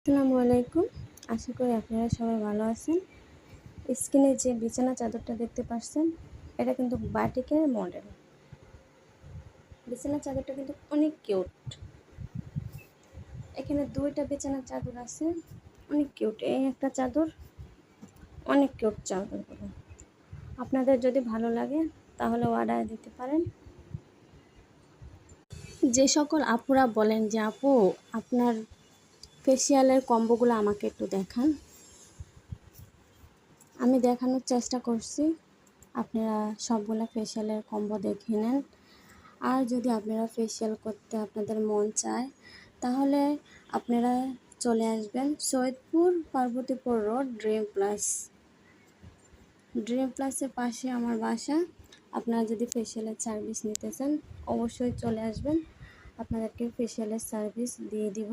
আসসালামু আলাইকুম। আশা করি আপনারা সবাই ভালো আছেন। স্ক্রিনে যে বিছানা চাদরটা দেখতে পাচ্ছেন, এটা কিন্তু বাটিকের মডেল। বিছানা চাদরটা কিন্তু অনেক কিউট। এখানে 2টা বিছানার চাদর আছে, অনেক কিউট। এই একটা চাদর, অনেক কিউট চাদরগুলো। আপনাদের যদি ভালো লাগে তাহলে অর্ডার দিতে পারেন। যে সকল আপুরা বলেন যে আপু আপনার ফেসিয়ালের কম্বোগুলো আমাকে একটু দেখান, আমি দেখানোর চেষ্টা করছি। আপনারা সবগুলা ফেসিয়ালের কম্বো দেখে নেন। আর যদি আপনারা ফেসিয়াল করতে আপনাদের মন চায় তাহলে আপনারা চলে আসবেন সৈয়দপুর পার্বতীপুর রোড ড্রিম প্লাসের পাশে আমার বাসা। আপনারা যদি ফেসিয়ালের সার্ভিস নিতে চান অবশ্যই চলে আসবেন, আপনাদেরকে ফেসিয়ালের সার্ভিস দিয়ে দিব।